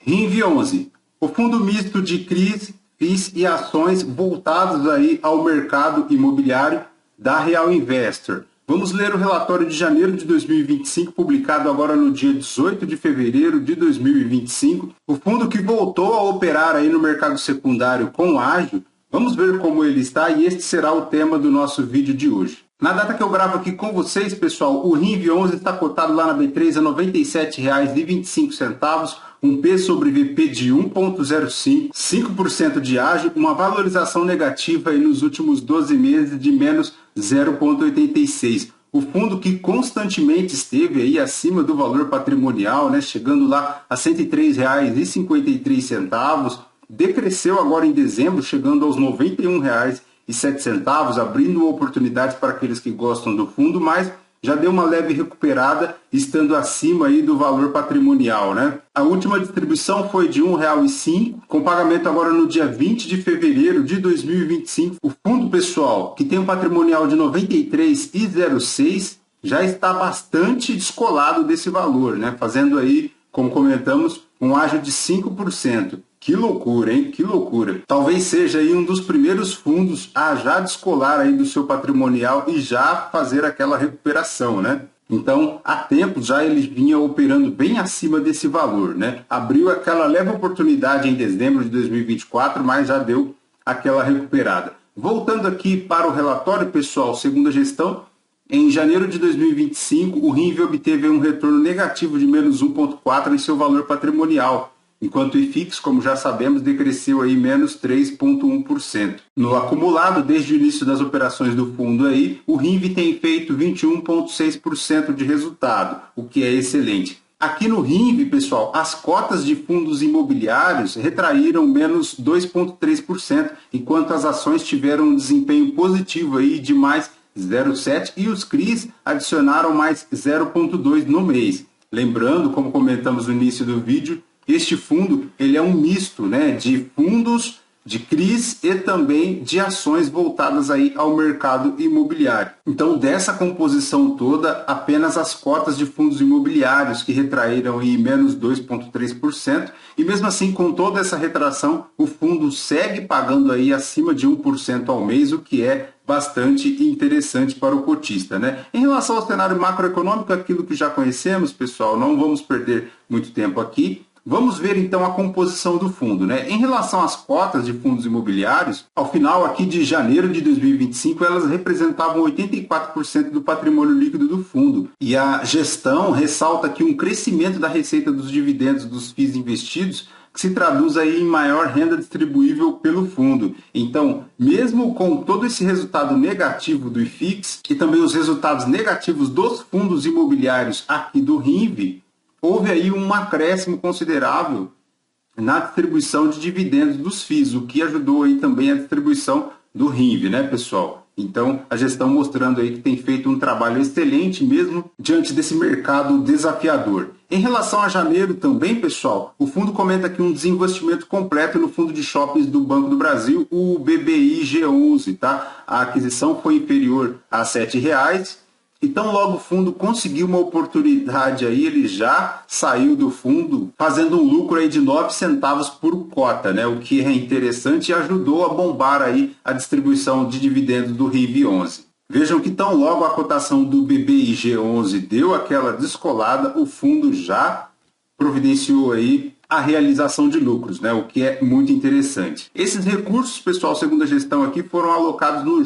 RINV11, o fundo misto de CRIs, FIIs e ações voltados aí ao mercado imobiliário da Real Investor. Vamos ler o relatório de janeiro de 2025, publicado agora no dia 18 de fevereiro de 2025. O fundo que voltou a operar aí no mercado secundário com ágio. Vamos ver como ele está e este será o tema do nosso vídeo de hoje. Na data que eu gravo aqui com vocês, pessoal, o RINV11 está cotado lá na B3 a R$ 97,25, um P sobre VP de 1,05, 5% de ágio, uma valorização negativa aí nos últimos 12 meses de menos 0,86. O fundo que constantemente esteve aí acima do valor patrimonial, né, chegando lá a R$ 103,53, decresceu agora em dezembro, chegando aos R$ 91,07, abrindo oportunidades para aqueles que gostam do fundo, mas já deu uma leve recuperada, estando acima aí do valor patrimonial, né? A última distribuição foi de R$ 1,05, com pagamento agora no dia 20 de fevereiro de 2025. O fundo, pessoal, que tem um patrimonial de R$ 93,06, já está bastante descolado desse valor, né? Fazendo aí, como comentamos, um ágio de 5%. Que loucura, hein? Que loucura. Talvez seja aí um dos primeiros fundos a já descolar aí do seu patrimonial e já fazer aquela recuperação, né? Então, há tempo já ele vinha operando bem acima desse valor, né? Abriu aquela leve oportunidade em dezembro de 2024, mas já deu aquela recuperada. Voltando aqui para o relatório, pessoal, segundo a gestão, em janeiro de 2025, o RINV obteve um retorno negativo de menos 1,4 em seu valor patrimonial, enquanto o IFIX, como já sabemos, decresceu aí menos 3,1%. No acumulado, desde o início das operações do fundo aí, o RINV tem feito 21,6% de resultado, o que é excelente. Aqui no RINV, pessoal, as cotas de fundos imobiliários retraíram menos 2,3%, enquanto as ações tiveram um desempenho positivo aí de mais 0,7% e os CRIs adicionaram mais 0,2% no mês. Lembrando, como comentamos no início do vídeo, este fundo ele é um misto, né, de fundos, de CRIs e também de ações voltadas aí ao mercado imobiliário. Então, dessa composição toda, apenas as cotas de fundos imobiliários que retraíram aí menos 2,3%, e mesmo assim, com toda essa retração, o fundo segue pagando aí acima de 1% ao mês, o que é bastante interessante para o cotista, né? Em relação ao cenário macroeconômico, aquilo que já conhecemos, pessoal, não vamos perder muito tempo aqui. Vamos ver então a composição do fundo, né? Em relação às cotas de fundos imobiliários, ao final aqui de janeiro de 2025, elas representavam 84% do patrimônio líquido do fundo. E a gestão ressalta aqui um crescimento da receita dos dividendos dos FIIs investidos, que se traduz aí em maior renda distribuível pelo fundo. Então, mesmo com todo esse resultado negativo do IFIX e também os resultados negativos dos fundos imobiliários aqui do RINV, houve aí um acréscimo considerável na distribuição de dividendos dos FIIs, o que ajudou aí também a distribuição do RINV, né, pessoal? Então, a gestão mostrando aí que tem feito um trabalho excelente mesmo diante desse mercado desafiador. Em relação a janeiro também, pessoal, o fundo comenta aqui um desinvestimento completo no fundo de shoppings do Banco do Brasil, o BBI G11, tá? A aquisição foi inferior a R$ 7,00. Então, logo o fundo conseguiu uma oportunidade aí, ele já saiu do fundo fazendo um lucro aí de 9 centavos por cota, né? O que é interessante e ajudou a bombar aí a distribuição de dividendos do RINV11. Vejam que tão logo a cotação do BBI G11 deu aquela descolada, o fundo já providenciou aí a realização de lucros, né? O que é muito interessante. Esses recursos, pessoal, segundo a gestão aqui, foram alocados no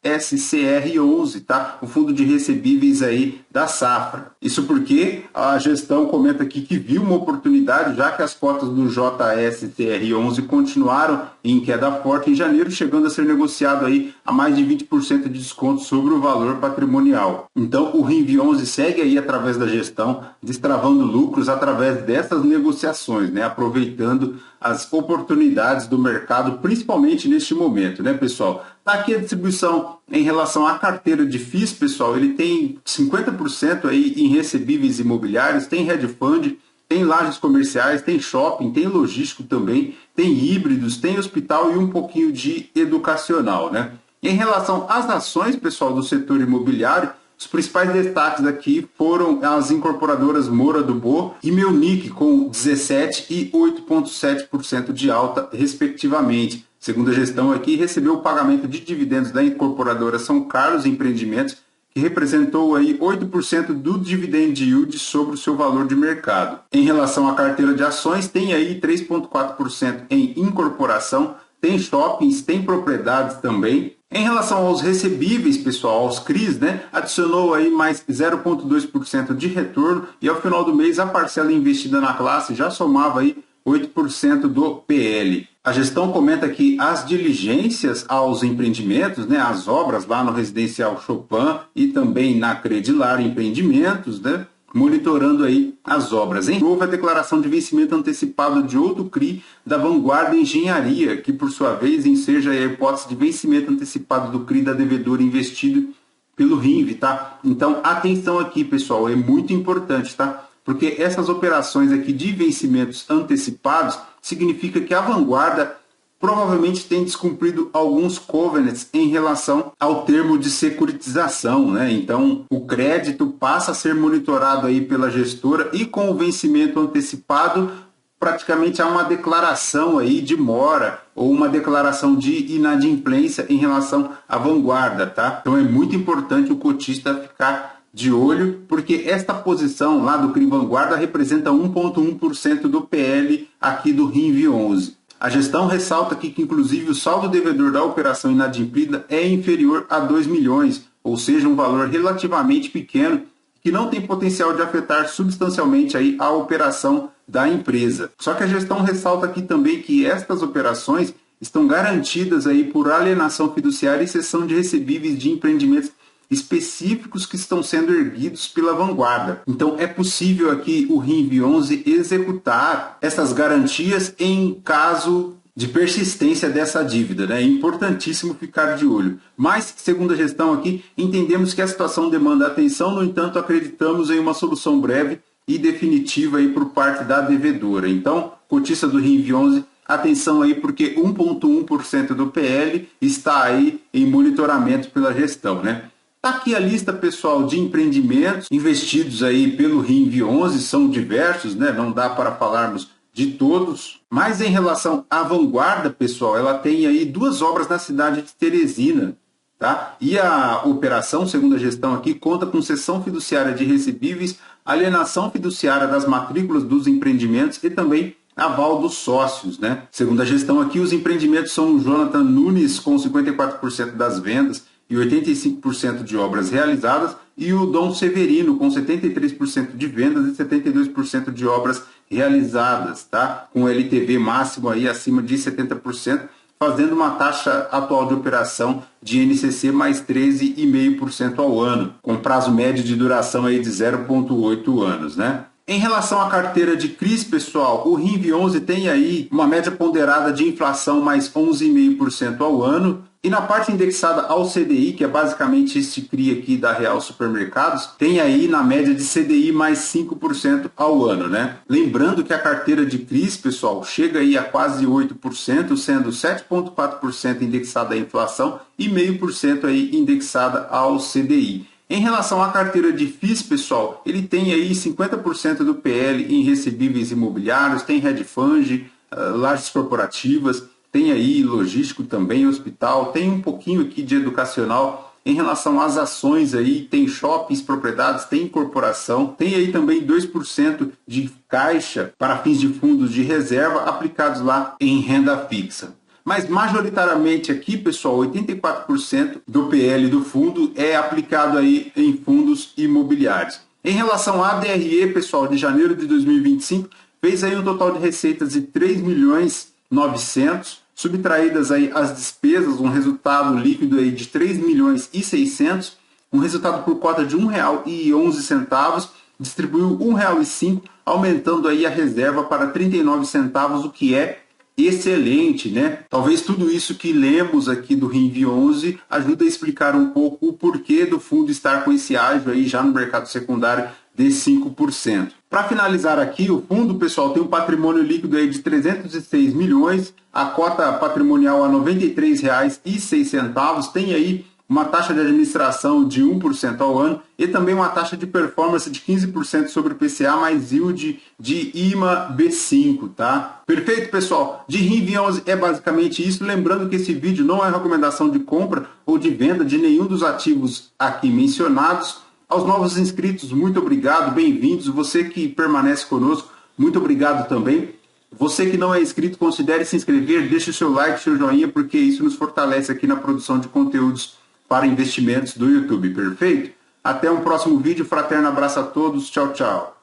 JSCR11, tá? O fundo de recebíveis aí da safra. Isso porque a gestão comenta aqui que viu uma oportunidade, já que as cotas do JSCR11 continuaram em queda forte em janeiro, chegando a ser negociado aí a mais de 20% de desconto sobre o valor patrimonial. Então, o RINV11 segue aí através da gestão, destravando lucros através dessas negociações, né? Aproveitando as oportunidades do mercado, principalmente neste momento, né, pessoal? Tá aqui a distribuição em relação à carteira de FIIs, pessoal. Ele tem 50% aí em recebíveis imobiliários, tem hedge fund, tem lajes comerciais, tem shopping, tem logístico também, tem híbridos, tem hospital e um pouquinho de educacional, né? Em relação às ações, pessoal, do setor imobiliário, Os principais destaques aqui foram as incorporadoras Moura do Bo e Melnick, com 17% e 8,7% de alta, respectivamente. Segundo a gestão aqui, recebeu o pagamento de dividendos da incorporadora São Carlos Empreendimentos, que representou aí 8% do dividend yield sobre o seu valor de mercado. Em relação à carteira de ações, tem aí 3,4% em incorporação, tem shoppings, tem propriedades também. Em relação aos recebíveis, pessoal, aos CRIs, né, adicionou aí mais 0,2% de retorno e ao final do mês a parcela investida na classe já somava aí 8% do PL. A gestão comenta que as diligências aos empreendimentos, né, as obras lá no Residencial Chopin e também na Credilar Empreendimentos, né, monitorando aí as obras. Houve a declaração de vencimento antecipado de outro CRI da Vanguarda Engenharia, que por sua vez enseja a hipótese de vencimento antecipado do CRI da devedora investido pelo RINV, tá? Então, atenção aqui, pessoal, é muito importante, tá? Porque essas operações aqui de vencimentos antecipados significa que a Vanguarda provavelmente tem descumprido alguns covenants em relação ao termo de securitização, né? Então, o crédito passa a ser monitorado aí pela gestora e com o vencimento antecipado, praticamente há uma declaração aí de mora ou uma declaração de inadimplência em relação à Vanguarda, tá? Então, é muito importante o cotista ficar de olho, porque esta posição lá do CRI Vanguarda representa 1,1% do PL aqui do RINV11. A gestão ressalta aqui que, inclusive, o saldo devedor da operação inadimplida é inferior a 2 milhões, ou seja, um valor relativamente pequeno, que não tem potencial de afetar substancialmente aí a operação da empresa. Só que a gestão ressalta aqui também que estas operações estão garantidas aí por alienação fiduciária e cessão de recebíveis de empreendimentos específicos que estão sendo erguidos pela Vanguarda. Então é possível aqui o RINV11 executar essas garantias em caso de persistência dessa dívida, né? É importantíssimo ficar de olho. Mas, segundo a gestão aqui, entendemos que a situação demanda atenção, no entanto, acreditamos em uma solução breve e definitiva aí por parte da devedora. Então, cotista do RINV11, atenção aí, porque 1,1% do PL está aí em monitoramento pela gestão, né? Está aqui a lista, pessoal, de empreendimentos investidos aí pelo RINV11, são diversos, né? Não dá para falarmos de todos, mas em relação à Vanguarda, pessoal, ela tem aí 2 obras na cidade de Teresina, tá? E a operação, segundo a gestão aqui, conta com cessão fiduciária de recebíveis, alienação fiduciária das matrículas dos empreendimentos e também aval dos sócios, né? Segundo a gestão aqui, os empreendimentos são o Jonathan Nunes com 54% das vendas e 85% de obras realizadas, e o Dom Severino, com 73% de vendas e 72% de obras realizadas, tá? Com LTV máximo aí acima de 70%, fazendo uma taxa atual de operação de NCC mais 13,5% ao ano, com prazo médio de duração aí de 0,8 anos, né? Em relação à carteira de CRIs, pessoal, o RINV11 tem aí uma média ponderada de inflação mais 11,5% ao ano. E na parte indexada ao CDI, que é basicamente este CRI aqui da Real Supermercados, tem aí na média de CDI mais 5% ao ano, né? Lembrando que a carteira de CRIs, pessoal, chega aí a quase 8%, sendo 7,4% indexada à inflação e 0,5% aí indexada ao CDI. Em relação à carteira de FIIs, pessoal, ele tem aí 50% do PL em recebíveis imobiliários, tem hedge fund, lajes corporativas, tem aí logístico também, hospital, tem um pouquinho aqui de educacional. Em relação às ações aí, tem shoppings, propriedades, tem incorporação, tem aí também 2% de caixa para fins de fundos de reserva aplicados lá em renda fixa. Mas majoritariamente aqui, pessoal, 84% do PL do fundo é aplicado aí em fundos imobiliários. Em relação à DRE, pessoal, de janeiro de 2025, fez aí um total de receitas de 3.900.000, subtraídas aí as despesas, um resultado líquido aí de 3.600.000, um resultado por cota de R$ 1,11, distribuiu R$ 1,05, aumentando aí a reserva para 39 centavos, o que é excelente, né? Talvez tudo isso que lemos aqui do RINV11 ajude a explicar um pouco o porquê do fundo estar com esse ágio aí já no mercado secundário de 5%. Para finalizar aqui, o fundo, pessoal, tem um patrimônio líquido aí de 306 milhões, a cota patrimonial a R$ 93,06, tem aí uma taxa de administração de 1% ao ano e também uma taxa de performance de 15% sobre o PCA mais yield de IMA B5, tá? Perfeito, pessoal? De RIV11 é basicamente isso. Lembrando que esse vídeo não é recomendação de compra ou de venda de nenhum dos ativos aqui mencionados. Aos novos inscritos, muito obrigado, bem-vindos. Você que permanece conosco, muito obrigado também. Você que não é inscrito, considere se inscrever, deixe o seu like, seu joinha, porque isso nos fortalece aqui na produção de conteúdos para investimentos do YouTube, perfeito? Até um próximo vídeo, fraterno abraço a todos, tchau, tchau.